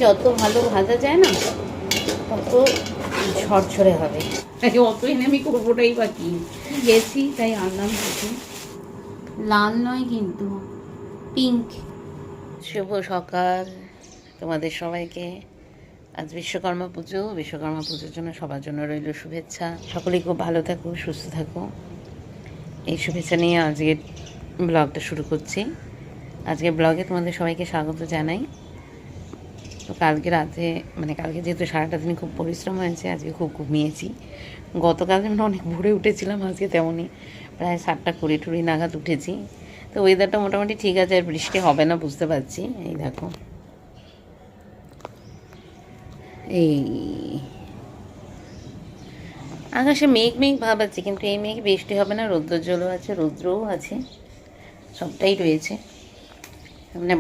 যত ভালো ভাজা যায় না তত ঝরঝরে হবে। অত এনে আমি করবোটাই বাকি গেছি, তাই আনলাম কিছু। লাল নয় কিন্তু পিঙ্ক। শুভ সকাল তোমাদের সবাইকে। আজ বিশ্বকর্মা পুজো। বিশ্বকর্মা পুজোর জন্য সবার জন্য রইল শুভেচ্ছা। সকলেই খুব ভালো থাকো, সুস্থ থাকো, এই শুভেচ্ছা নিয়ে আজকের ব্লগটা শুরু করছি। আজকের ব্লগে তোমাদের সবাইকে স্বাগত জানাই। তো কালকে রাতে কালকে যেহেতু সারাটা দিন খুব পরিশ্রম হয়েছে, আজকে খুব ঘুমিয়েছি। গতকাল যেমন অনেক ভোরে উঠেছিলাম, আজকে তেমনই প্রায় 7:20 নাগাদ উঠেছি। তো ওয়েদারটা মোটামুটি ঠিক আছে, আর বৃষ্টি হবে না বুঝতে পারছি। এই দেখো, এই আকাশে মেঘ ভাব আছে, কিন্তু এই মেঘ বৃষ্টি হবে না। রৌদ্রোজ্জ্বলও আছে, রৌদ্রও আছে, সবটাই রয়েছে।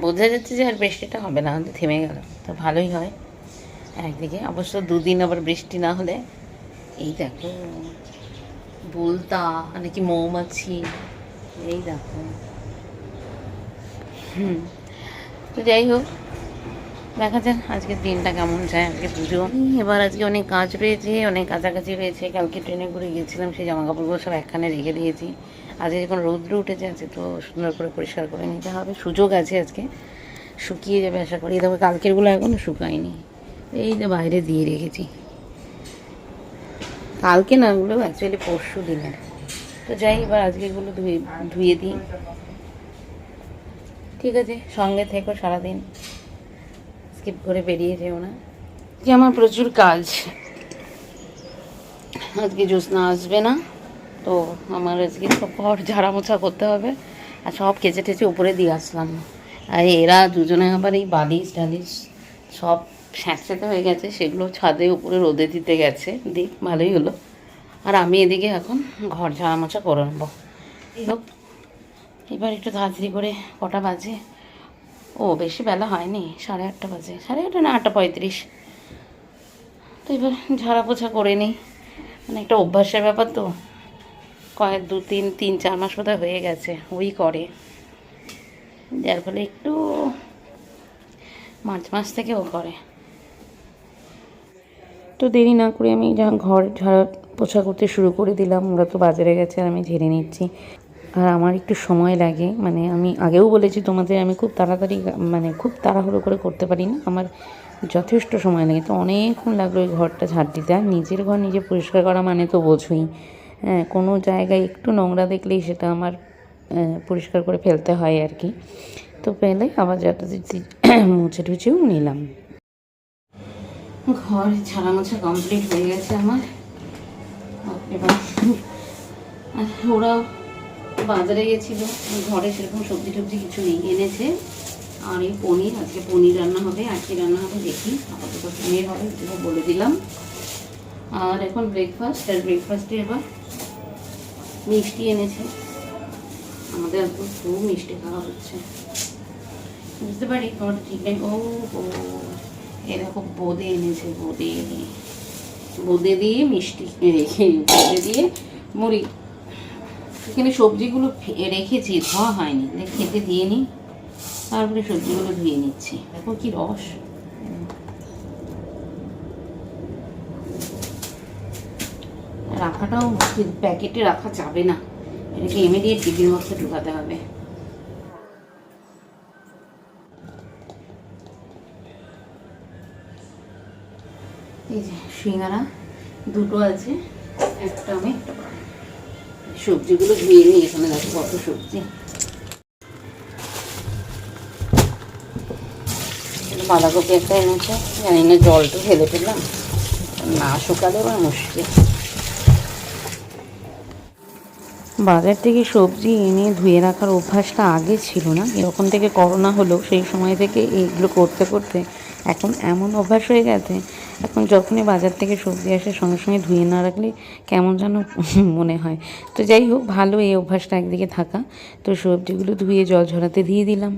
বোঝা যাচ্ছে যে আর বৃষ্টিটা হবে না, হয়তো থেমে গেল তো ভালোই হয় একদিকে। অবশ্য দুদিন আবার বৃষ্টি না হলে, এই দেখো বলতা নাকি মৌমাছি, এই দেখো। তো যাই হোক, দেখা যাক আজকের দিনটা কেমন যায়। আজকে পুজো, এবার আজকে অনেক কাজ রয়েছে, অনেক কাছাকাছি রয়েছে। কালকে ট্রেনে ঘুরে গিয়েছিলাম, সেই জামা কাপড়গুলো সব একখানে রেখে দিয়েছি। আজকে যখন রৌদ্র উঠেছে আছে, তো সুন্দর করে পরিষ্কার করে নিতে হবে। সুযোগ আছে আজকে, শুকিয়ে যাবে আশা করি। তবে কালকেরগুলো এখনও শুকায়নি, এই যে বাইরে দিয়ে রেখেছি। কালকে না, ওগুলো অ্যাকচুয়ালি পরশু দিনের। তো যাই, এবার আজকেরগুলো ধুয়ে দিই। ঠিক আছে, সঙ্গে থেকো সারাদিন, স্কিপ করে বেরিয়ে যেও না। যে আমার প্রচুর কাজ, আজকে জ্যোৎস্না আসবে না, তো আমার আজকে সব ঘর ঝাড়া মোছা করতে হবে। আর সব কেচে টেচে উপরে দিয়ে আসলাম। আর এরা দুজনে আবার এই বালিশ টালিশ সব স্যাঁতস্যাঁতে হয়ে গেছে, সেগুলো ছাদে উপরে রোদে দিতে গেছে। দিক, ভালোই হলো। আর আমি এদিকে এখন ঘর ঝাড়া মোছা করে নেবো। এই হোক, এবার একটু তাড়াতাড়ি করে, কটা বাজে, ও বেশি বেলা হয়নি, 8:30 বাজে, 8:30 না 8:35। তো এবার ঝাড়া পোছা করে নিই। একটা অভ্যাসের ব্যাপার তো, কয়েক 2-3-4 মাস বোধহয় হয়ে গেছে ওই করে, যার ফলে একটু মার্চ মাস থেকে ও করে। তো দেরি না করে আমি ঘর ঝাড়া পোছা করতে শুরু করে দিলাম। ওরা তো বাজারে গেছে, আর আমি ঝেড়ে নিচ্ছি। আর আমার একটু সময় লাগে, আমি আগেও বলেছি তোমাদের, আমি খুব তাড়াতাড়ি খুব তাড়াহুড়ো করে করতে পারি না, আমার যথেষ্ট সময় লাগে। তো অনেকক্ষণ লাগলো ওই ঘরটা ঝাড় দিতে। আর নিজের ঘর নিজে পরিষ্কার করা মানে তো বোঝোই, হ্যাঁ, কোনো জায়গায় একটু নোংরা দেখলেই সেটা আমার পরিষ্কার করে ফেলতে হয় আর কি। তো পেলে আবার যথারীতি মুছে টুছেও নিলাম। ঘর ঝাড়া মোছা কমপ্লিট হয়ে গেছে আমার। এবার ওরাও বাজারে গেছিলো, ঘরে সেরকম সবজি টবজি কিছু নেই, এনেছে। আর এই পনির, আজকে পনির রান্না হবে। আর কি রান্না হবে দেখি, আপাতত পনির হবে, যেটা বলে দিলাম। আর এখন ব্রেকফাস্ট, আর ব্রেকফাস্টে এবার মিষ্টি এনেছে। আমাদের এখন খুব মিষ্টি খাওয়া হচ্ছে, বুঝতে পারি তোমাদের ঠিক নেই। ও এরকম বোঁদে এনেছে, বোঁদে দিয়ে মিষ্টি রেখে, বোঁদে দিয়ে মুড়ি। এখানে সবজিগুলো রেখেছি, ধোয়া হয়নি, খেতে দিয়ে নিই, তারপরে সবজিগুলো ধুয়ে নিচ্ছি। দেখো কি রস, রাখাটাও প্যাকেটে রাখা যাবে না, এটাকে ইমিডিয়েট টিফিন বক্সে ঢুকাতে হবে। এই যে সিঙ্গারা দুটো আছে, একটা আমি একটা পাবো। সবজিগুলো ধুয়ে নিই, এখানে দেখো কত সবজি। বাঁধাকপি একটা এনেছে, জানি না জলটা ফেলে ফেললাম, না শুকালে এবার মুশকিল। বাজার থেকে সবজি এনে ধুয়ে রাখার অভ্যাসটা আগে ছিল না, এরকম থেকে করোনা হলো, সেই সময় থেকে এইগুলো করতে করতে এখন এমন অভ্যাস হয়ে গেছে। এখন যখনই বাজার থেকে সবজি আসে, সঙ্গে সঙ্গে ধুয়ে না রাখলে কেমন যেন মনে হয়। তো যাই হোক, ভালো এই অভ্যাসটা একদিকে থাকা। তো সবজিগুলো ধুয়ে জল ঝরাতে দিয়ে দিলাম।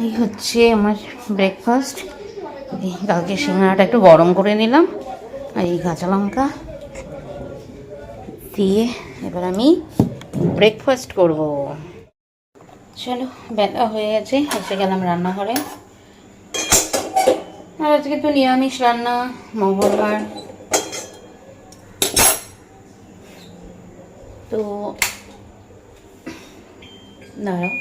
এই হচ্ছে আমার ব্রেকফাস্ট। কালকে সিঙ্গাড়াটা একটু গরম করে নিলাম, আর এই কাঁচা লঙ্কা দিয়ে এবার আমি ব্রেকফাস্ট করব। চলো, বেলা হয়ে গেছে, এসে গেলাম রান্নাঘরে। আজকে তো নিরামিষ রান্না, মঙ্গলবার। তো দাঁড়াও,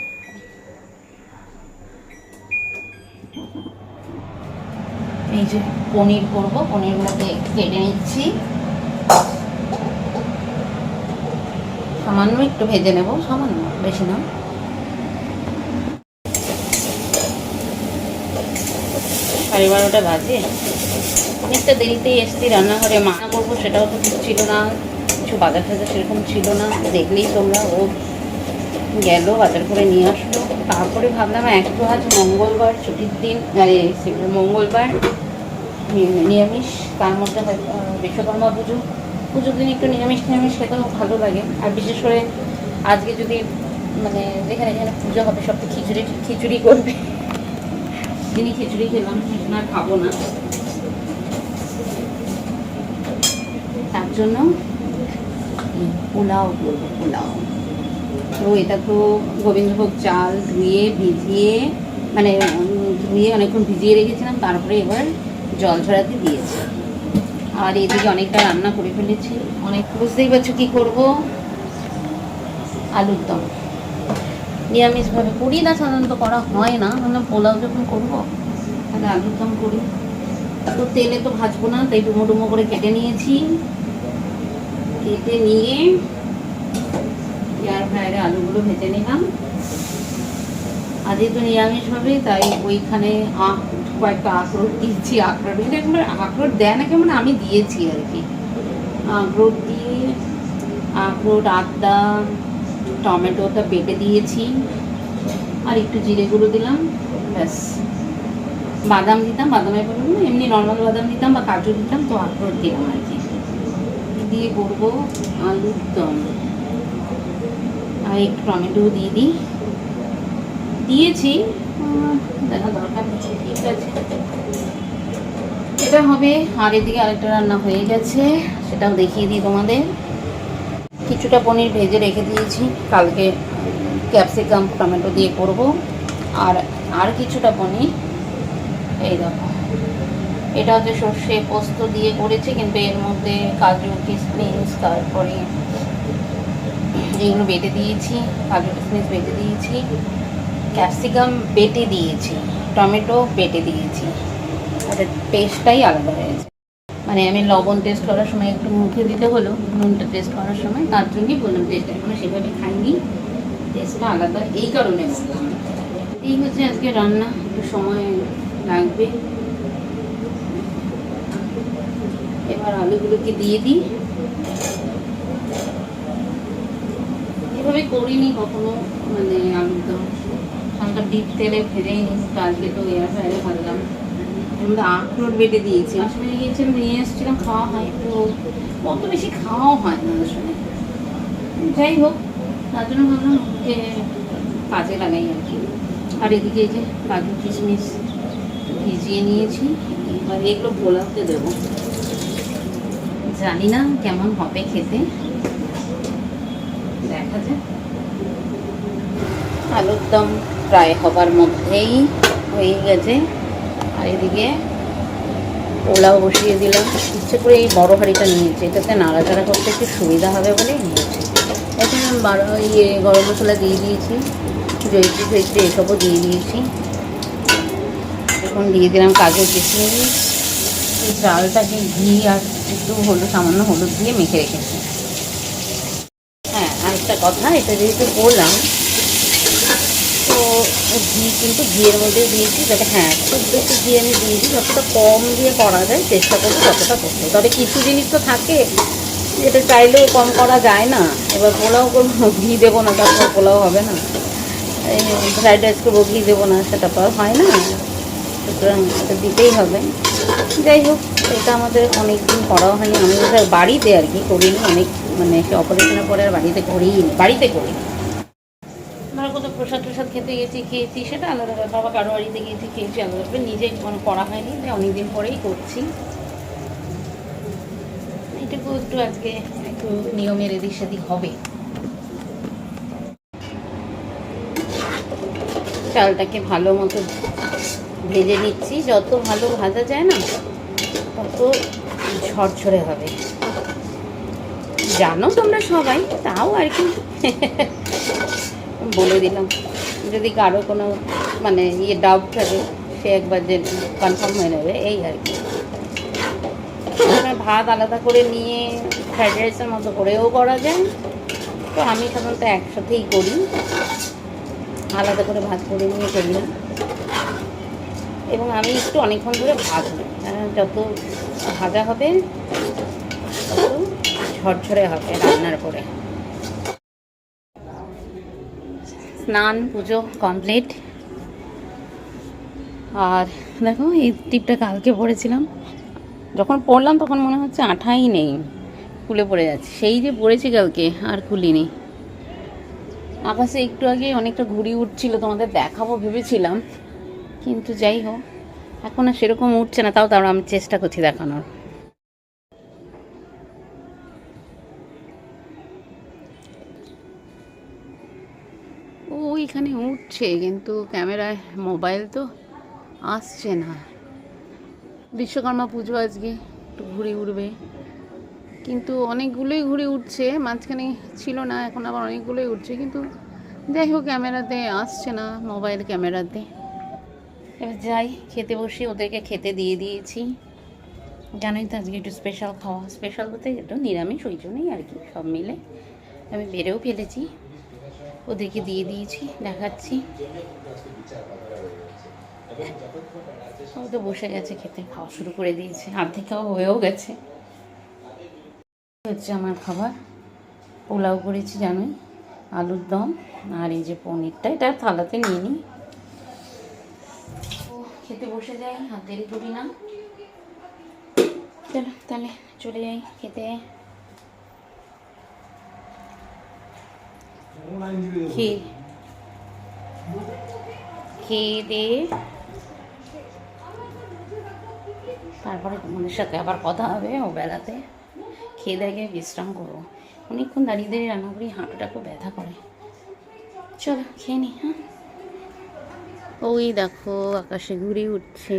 এই যে পনির করবো, পনিরগুলোকে কেটে নিচ্ছি, সামান্য একটু ভেজে নেব, সামান্য, বেশি না। সাড়ে 12টা বাজে, অনেকটা দেরিতেই এসছি রান্নাঘরে। মানা করবো সেটাও তো কিছু ছিল না, কিছু বাজার টাজার সেরকম ছিল না, দেখলেই তোমরা। ও গেল বাজার করে নিয়ে আসলো, তারপরে ভাবলাম একটু আজ মঙ্গলবার, ছুটির দিন, মঙ্গলবার নিরামিষ, তার মধ্যে হয়তো বিশ্বকর্মা পুজো, পুজোর দিন একটু নিরামিষ খেতেও ভালো লাগে। আর বিশেষ করে আজকে যদি মানে যেখানে যেখানে পুজো হবে সব তো খিচুড়ি করবে, দিনই খিচুড়ি খেলাম, না খাবো না, তার জন্য পোলাও করবো। পোলাও তো এটা তো গোবিন্দভোগ চাল ধুয়ে ভিজিয়ে, মানে ধুয়ে অনেকক্ষণ ভিজিয়ে রেখেছিলাম, তারপরে এবার জল ঝরাতে দিয়েছি। আর এদিকে অনেকটা রান্না করে ফেলেছি, অনেক, বুঝতেই পারছো কী করবো, আলুর দম। নিরামিষভাবে করি না, সাধারণত করা হয় না, মানে পোলাও যখন করবো তাহলে আলুর দম করি। তো তেলে তো ভাজবো না, তাই ডুমো ডুমো করে কেটে নিয়েছি, কেটে নিয়ে এয়ার ফ্রায়ারে আলুগুলো ভেজে নিলাম। আজকে তো নিরামিষভাবে, তাই ওইখানে কয়েকটা আখরোট দিয়েছি। আখরোট এটা একবার আখরোট দেয় না কেমন, আমি দিয়েছি আর কি। আখরোট দিয়ে, আখরোট, আদা, টমেটোটা বেটে দিয়েছি, আর একটু জিরে গুঁড়ো দিলাম, ব্যাস। বাদাম দিতাম, বাদামের বলুন এমনি নর্মাল বাদাম দিতাম বা কাজু দিতাম, তো আখরোট দিলাম আর কি। দিয়ে করবো আলুর দম। আর একটু টমেটোও দিয়ে দিয়েছি, দেখা দরকার নেই, ঠিক আছে, এটা হবে। আর এদিকে আরেকটা রান্না হয়ে গেছে, সেটাও দেখিয়ে দিই তোমাদের। কিছুটা পনির ভেজে রেখে দিয়েছি, কালকে ক্যাপসিকাম টমেটো দিয়ে করব। আর কিছুটা পনির, এই দেখো, এটা হচ্ছে সর্ষে পোস্ত দিয়ে করেছি, কিন্তু এর মধ্যে কাজু কিশমিশ, তারপরে এগুলো বেটে দিয়েছি, কাজু কিশমিশ বেটে দিয়েছি, ক্যাপসিকাম বেটে দিয়েছি, টমেটো বেটে দিয়েছি, আর টেস্টটাই আলাদা হয়েছে। মানে আমি লবণ টেস্ট করার সময় একটু মুখে দিতে হলো, নুনটা টেস্ট করার সময়, তার জন্যই বললাম টেস্ট এখনো সেভাবে খাইনি, টেস্টটা আলাদা, এই কারণে বললাম। এই হচ্ছে আজকে রান্না, একটু সময় লাগবে। এবার আলুগুলোকে দিয়ে দিই, এভাবে করিনি কখনো, মানে আলুর দম হালকা ডিপ তেলে ভেজেই নি, তো আজকে তো এয়ার ফ্রায়ারে ভাজলাম। এর মধ্যে আখরোট বেটে দিয়েছি, আসলে গিয়েছিলাম নিয়ে এসেছিলাম, খাওয়া হয়, তো অত বেশি খাওয়াও হয় না আসলে, যাই হোক, তার জন্য ভাবলাম যে কাজে লাগাই আর কি। আর এদিকে এই যে কাজু কিশমিশ ভিজিয়ে নিয়েছি, এবার এগুলো পোলাওতে দেবো, জানি না কেমন হবে খেতে, দেখা যায়। আলুর দম প্রায় হবার মধ্যেই হয়ে গেছে। আর এদিকে পোলাও বসিয়ে দিলাম, ইচ্ছে করে এই বড় হাঁড়িটা নিয়েছি, এটাতে নাড়াচাড়া করতে একটু সুবিধা হবে বলেই নিয়েছি। এখন গরম মশলা দিয়ে দিয়েছি, জৈত্রী এসবও দিয়ে দিয়েছি। এখন দিয়ে দিলাম কাজু কিশমিশ, এই চালটাকে ঘি আর একটু সামান্য হলুদ দিয়ে মেখে রেখেছি। হ্যাঁ, আরেকটা কথা, এটা যেহেতু বললাম, তো ঘিয়ের মধ্যে দিয়েছি, যাতে, হ্যাঁ, খুব বেশি ঘি আমি দিয়েছি, যতটা কম দিয়ে করা যায় চেষ্টা করবো ততটা করতে। তবে কিছু জিনিস তো থাকে যেটা চাইলেও কম করা যায় না। এবার পোলাও করবো, ঘি দেবো না, তারপর পোলাও হবে না। ফ্রাইড রাইস করবো, ঘি দেবো না, সেটা তো আর হয় না, সুতরাং এটা দিতেই হবে। যাই হোক, এটা আমাদের অনেক দিন করাও হয়নি, আমি বাড়িতে আর কি করিনি, অনেক, মানে সে অপারেশনের পরে আর বাড়িতে করিনি, বাড়িতে করি। আমরা কোথাও প্রসাদ খেতে খেয়েছি, সেটা আলাদা ব্যাপার, বা কারো বাড়িতে গিয়েছি খেয়েছি আলাদা ব্যাপার, নিজে কোনো করা হয়নি, তাই অনেকদিন পরেই করছি। এটুকু একটু আজকে একটু নিয়মের এদিক সেদিক হবে। চালটাকে ভালো মতো ভেজে নিচ্ছি। যত ভালো ভাজা যায় না তত ঝরঝরে হবে, জানো তোমরা সবাই, তাও আর কি বলে দিলাম। যদি কারো কোনো মানে ডাউট থাকে সে একবার যে কনফার্ম হয়ে নেবে, এই আর কি। ভাত আলাদা করে নিয়ে ফ্রাইড রাইসের মতো করেও করা যায়, তো আমি সাধারণত একসাথেই করি, আলাদা করে ভাত করে নিয়ে করলাম। এবং আমি একটু অনেকক্ষণ ধরে ভাজবো, যত ভাজা হবে তত ঝরঝরে হবে রান্নার পরে। স্নান পুজো কমপ্লিট। আর দেখো এই টিপটা কালকে পরেছিলাম, যখন পরলাম তখন মনে হচ্ছে আঠাই নেই, খুলে পড়ে যাচ্ছে। সেই যে পড়েছি কালকে আর খুলিনি। আকাশে একটু আগে অনেকটা ঘুড়ি উঠছিল, তোমাদের দেখাবো ভেবেছিলাম, কিন্তু যাই হোক এখন আর সেরকম উঠছে না। তাও আমি চেষ্টা করছি দেখানোর। ওইখানে উঠছে কিন্তু ক্যামেরায়, মোবাইল তো আসছে না। বিশ্বকর্মা পুজো আজকে, একটু ঘুড়ি উড়বে, কিন্তু অনেকগুলোই ঘুড়ি উঠছে, মাঝখানে ছিল না, এখন আবার অনেকগুলোই উঠছে, কিন্তু যাই হোক ক্যামেরাতে আসছে না, মোবাইল ক্যামেরাতে। এবার যাই খেতে বসি, ওদেরকে খেতে দিয়ে দিয়েছি। জানোই তো আজকে একটু স্পেশাল খাওয়া, স্পেশাল বলতে একটু নিরামিষ, ওই জন্যই আর কি সব মিলে আমি বেড়েও ফেলেছি, ওদেরকে দিয়ে দিয়েছি, দেখাচ্ছি। ও তো বসে গেছে খেতে, খাওয়া শুরু করে দিয়েছে, অর্ধেক খাওয়া হয়েও গেছে। হচ্ছে আমার খাবার, পোলাও করেছি জানোই, আলুর দম, আর এই যে পনিরটা, এটা থালাতে নিয়ে নিই। খেতে বসে যাই, আর দেরি করি না। চলো তাহলে চলে যাই খেতে। খেয়ে দিয়ে তারপরে তোমাদের সাথে আবার কথা হবে ও বেলাতে। খেয়ে দিয়ে গিয়ে বিশ্রাম করবো, অনেকক্ষণ দাঁড়িয়ে দাঁড়িয়ে রান্না করি, হাঁটুটা খুব ব্যথা করে। চলো খেয়ে নি। হ্যাঁ, ওই দেখো আকাশে ঘুরে উঠছে,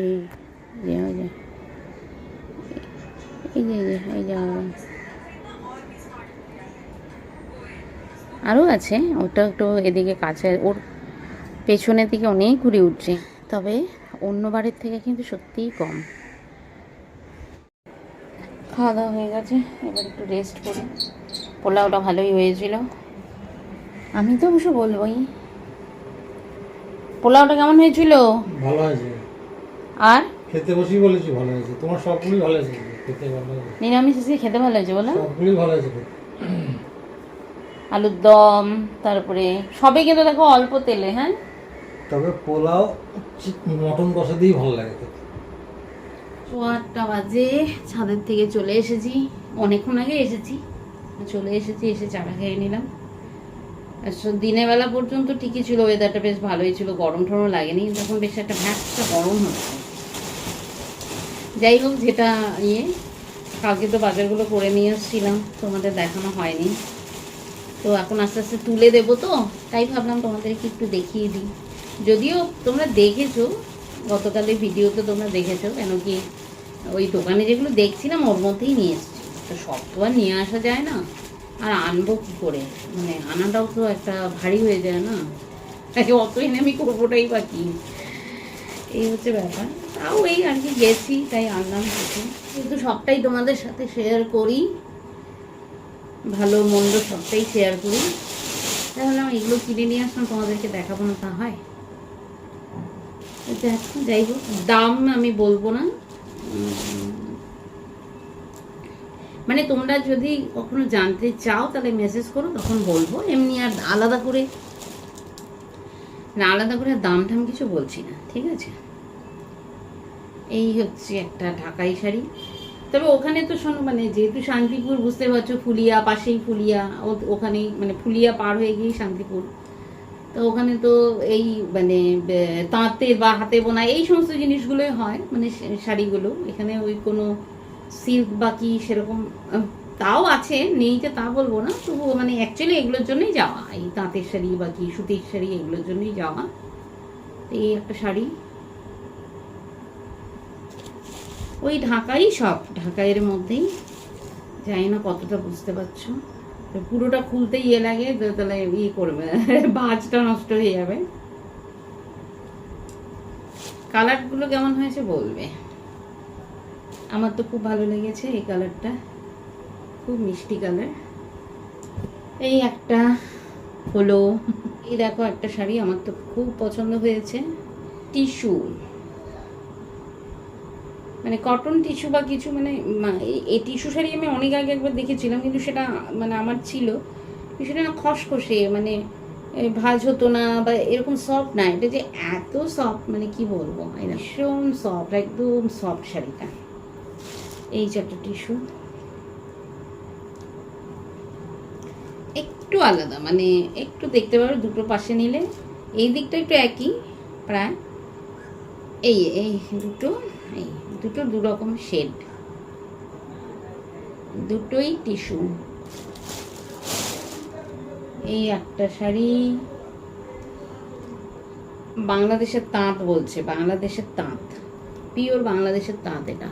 এই যে আরও আছে, ওটা একটু এদিকে কাছে, ওর পেছনের দিকে অনেক ঘুরে উঠছে, তবে অন্য বাড়ির থেকে কিন্তু সত্যিই কম। খাওয়া দাওয়া হয়ে গেছে, এবার একটু রেস্ট করি। পোলাওটা ভালোই হয়েছিল, আমি তো অবশ্য বলবোই। পোলাওটা কেমন হয়েছিল? ভালো হয়েছে। আর খেতে বসি বলেছি ভালো হয়েছে, তোমার সবগুলোই ভালো হয়েছে, খেতে ভালো হয়েছে। নিরামিষ খেতে ভালো হয়েছে বলো? সবগুলোই ভালো হয়েছে। আলুর দম, তারপরে সবে কিন্তু দেখো অল্প তেলে। হ্যাঁ, তবে পোলাও মটন কষা দিয়েই ভালো লাগে। 8টা বাজে, ছাদের থেকে চলে এসেছি, অনেকক্ষণ আগে এসেছি, এসে চাটা খেয়ে নিলাম। দিনের বেলা পর্যন্ত ঠিকই ছিল, ওয়েদারটা বেশ ভালোই ছিল, গরম টরম লাগেনি, তখন বেশ একটা ভ্যাসটা গরম হচ্ছে। যাই হোক, যেটা কালকে তো বাজারগুলো করে নিয়ে এসেছিলাম, তোমাদের দেখানো হয়নি, তো এখন আস্তে আস্তে তুলে দেবো, তো তাই ভাবলাম তোমাদেরকে একটু দেখিয়ে দিই। যদিও তোমরা দেখেছো, গতকালের ভিডিওতে তোমরা দেখেছো, কেন কি ওই দোকানে যেগুলো দেখছিলাম ওর মধ্যেই নিয়ে এসেছি, তো সব তো আর নিয়ে আসা যায় না, আর আনবো কী করে, মানে আনাটাও তো একটা ভারী হয়ে যায় না, অত এনে আমি করবোটাই বা কি, এই হচ্ছে ব্যাপার। তাও এই আর কি গেছি, তাই আনলাম কিছু, কিন্তু সবটাই তোমাদের সাথে শেয়ার করি, ভালো মন্দ সবটাই শেয়ার করি। তাহলে আমি এগুলো কিনে নিয়ে আসলাম, তোমাদেরকে দেখাবো না তা হয়? যাই হোক, দাম আমি বলবো না, মানে তোমরা যদি কখনো জানতে চাও তাহলে মেসেজ করো, তখন বলবো, এমনি আর আলাদা করে দাম টাম কিছু বলছি না, ঠিক আছে? এই হচ্ছে একটা ঢাকাই শাড়ি, তবে ওখানে তো শোনো, মানে যেহেতু শান্তিপুর বুঝতে পারছো, ফুলিয়া পাশেই, ফুলিয়া ওখানেই, মানে ফুলিয়া পার হয়ে গিয়েই শান্তিপুর, তো ওখানে তো এই মানে তাঁতের বা হাতে বোনা এই সমস্ত জিনিসগুলোই হয়, মানে শাড়িগুলো। এখানে ওই কোনো সিল্ক বা কি সেরকম তাও আছে, নেই যে তা বলবো না, তবুও মানে অ্যাকচুয়ালি এগুলোর জন্যই যাওয়া, এই তাঁতের শাড়ি বা কি সুতির শাড়ি এগুলোর জন্যই যাওয়া। এই একটা শাড়ি, ওই ঢাকাই সব, ঢাকাইয়ের মধ্যেই। জানি না কতটা বুঝতে পারছো। তো পুরোটা খুলতে ইয়ে লাগে, তাহলে ইয়ে করবে, ভাঁজটা নষ্ট হয়ে যাবে। কালারগুলো কেমন হয়েছে বলবে। আমার তো খুব ভালো লেগেছে এই কালারটা, খুব মিষ্টি কালার। এই একটা হলো, এই দেখো একটা শাড়ি আমার তো খুব পছন্দ হয়েছে, টিস্যু, মানে কটন টিস্যু বা কিছু, মানে এই টিস্যু শাড়ি আমি অনেক আগে একবার দেখেছিলাম, কিন্তু সেটা মানে আমার ছিল, সেটা না খসখসে, মানে ভাঁজ হতো না বা এরকম সফট না। এটা যে এত সফট, মানে কি বলবো, ভীষণ সফট, একদম সফট শাড়িটা। এই যে একটা টিস্যু, একটু আলাদা, মানে একটু দেখতে পারো দুটো পাশে নিলে, এই দিকটা একটু একই প্রায়, এই এই দুটো, এই দুটো দু রকম শেড, দুটোই টিস্যু। এই একটা শাড়ি, বাংলাদেশের তাঁত বলছে, বাংলাদেশের তাঁত, পিওর বাংলাদেশের তাঁত। এটা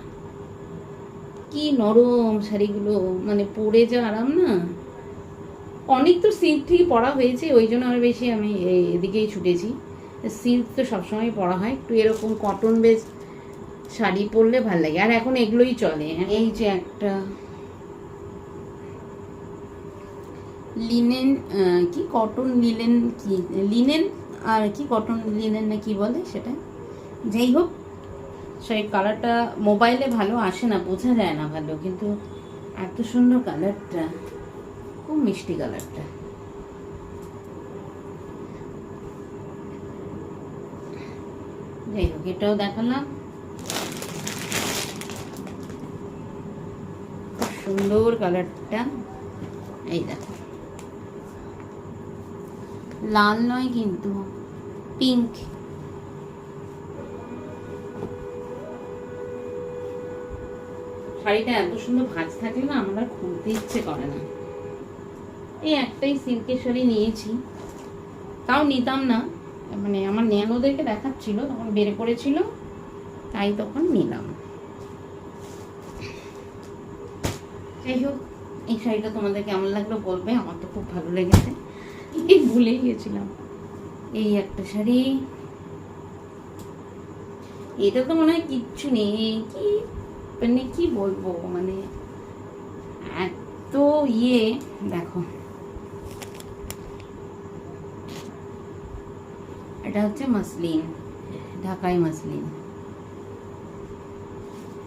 কি নরম শাড়িগুলো, মানে পরে যা আরাম না। অনেক তো সিল্ক থেকে পরা হয়েছে, ওই জন্য আর বেশি আমি এদিকেই ছুটেছি। সিল্ক তো সবসময় পরা হয়, একটু এরকম কটন বেস শাড়ি পরলে ভাল লাগে, আর এখন এগুলোই চলে। এই যে একটা লিনেন, কি কটন লিনেন, কি লিনেন আর কি কটন লিনেন না কি বলে সেটা, যাই হোক, সেই কালারটা মোবাইলে ভালো আসে না, বোঝা যায় না ভালো, কিন্তু এত সুন্দর কালারটা, খুব মিষ্টি কালারটা। যাই হোক, এটাও দেখালাম, সুন্দর কালারটা। এই দেখো, লাল নয় কিন্তু পিঙ্ক। শাড়িটা এত সুন্দর ভাঁজ থাকলে না আমার আর খুলতে ইচ্ছে করে না। এই একটাই সিল্কের শাড়ি নিয়েছি, তাও নিতাম না, মানে আমার নেয়ানোদেরকে দেখাচ্ছিল, তখন বের করেছিল, তাই তখন নিলাম। যাই হোক, এই শাড়িটা তোমাদের কেমন লাগলো বলবে, আমার তো খুব ভালো লেগেছে, এই ভুলেই গেছিলাম। এই একটা শাড়ি, এটা তো মনে হয় কিচ্ছু নেই, কি মানে কি বলবো, মানে এত ইয়ে। দেখো, এটা হচ্ছে মাসলিন, ঢাকাই মাসলিন,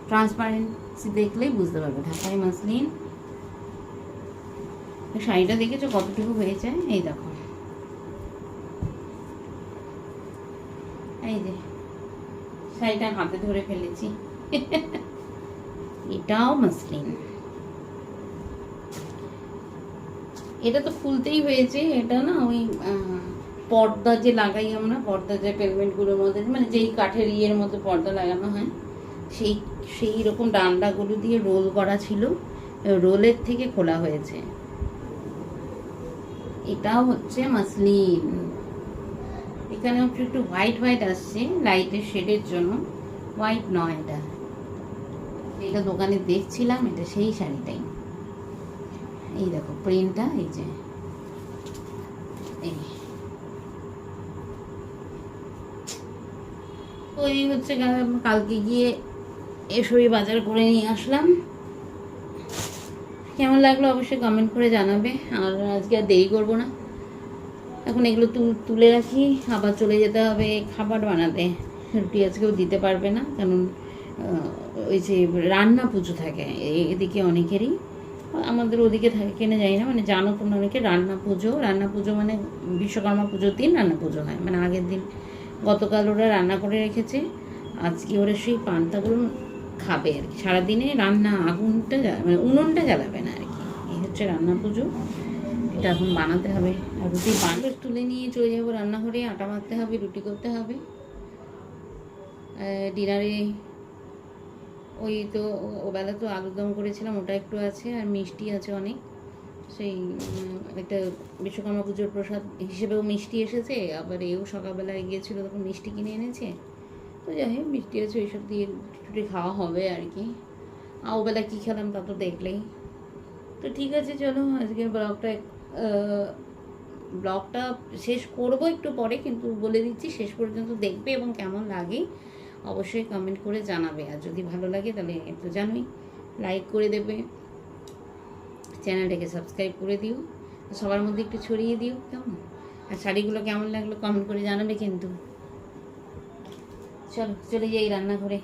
ট্রান্সপারেন্সি দেখলেই বুঝতে পারবে, ঢাকাই মাসলিন। শাড়িটা দেখেছো কতটুকু হয়েছে, এই দেখো, এই যে শাড়িটা হাতে ধরে ফেলেছি, এটাও মাসলিন। এটা তো খুলতেই হয়েছে, এটা না ওই পর্দা যে লাগাই আমরা, পর্দা যে পেলমেন্টগুলোর মধ্যে, মানে যেই কাঠের ইয়ের মধ্যে পর্দা লাগানো হয়, সেই সেই রকম ডান্ডাগুলো দিয়ে রোল করা ছিল, রোলের থেকে খোলা হয়েছে। এটাও হচ্ছে মাসলিন, এখানে একটু একটু হোয়াইট হোয়াইট আসছে লাইটের শেডের জন্য, হোয়াইট নয় এটা। এটা দোকানে দেখছিলাম, এটা সেই শাড়িটাই। এই দেখো প্রিন্টটা, এই যে এই, তো এই হচ্ছে কালকে গিয়ে এসবই বাজার করে নিয়ে আসলাম। কেমন লাগলো অবশ্যই কমেন্ট করে জানাবে, আর আজকে আর দেরি করবো না, এখন এগুলো তুলে রাখি, আবার চলে যেতে হবে খাবার বানাতে। রুটি আজকেও দিতে পারবে না, কারণ ওই যে রান্না পুজো থাকে এদিকে অনেকেরই, আমাদের ওদিকে থাকে কিনা জানি না, মানে জানো তোমরা অনেকে, রান্না পুজো মানে বিশ্বকর্মা পুজোর দিন রান্না পুজো হয়, মানে আগের দিন গতকাল ওরা রান্না করে রেখেছে, আজকে ওরা সেই পান্তাগুলো খাবে আর কি, সারাদিনে রান্না আগুনটা মানে উনুনটা জ্বালাবে না আর কি, এই হচ্ছে রান্না পুজো। এটা এখন বানাতে হবে, আর রুটি বানাতে তুলে নিয়ে চলে যাবো রান্নাঘরে, আটা মাখতে হবে, রুটি করতে হবে। ডিনারে ওই তো ওবেলা তো আলুরদম করেছিলাম, ওটা একটু আছে, আর মিষ্টি আছে অনেক, সেই একটা বিশ্বকর্মা পুজোর প্রসাদ হিসেবেও মিষ্টি এসেছে, আবার এও সকালবেলায় গিয়েছিলো তখন মিষ্টি কিনে এনেছে, তো যাই হোক মিষ্টি আছে ওইসব দিয়ে রুটি খাওয়া হবে আর কি। আর ওবেলা কী খেলাম তা তো দেখলেই। তো ঠিক আছে, চলো আজকে ব্লগটা শেষ করব একটু পরে, কিন্তু বলে দিচ্ছি শেষ পর্যন্ত দেখবে এবং কেমন লাগে অবশ্যই কমেন্ট করে জানাবে। আর যদি ভালো লাগে তাহলে তো জানোই, লাইক করে দেবে, চ্যানেলটাকে সাবস্ক্রাইব করে দিও, সবার মধ্যে একটু ছড়িয়ে দিও কেমন। আর শাড়িগুলো কেমন লাগলো কমেন্ট করে জানাবে কিন্তু। চলো চলে যাই রান্নাঘরে।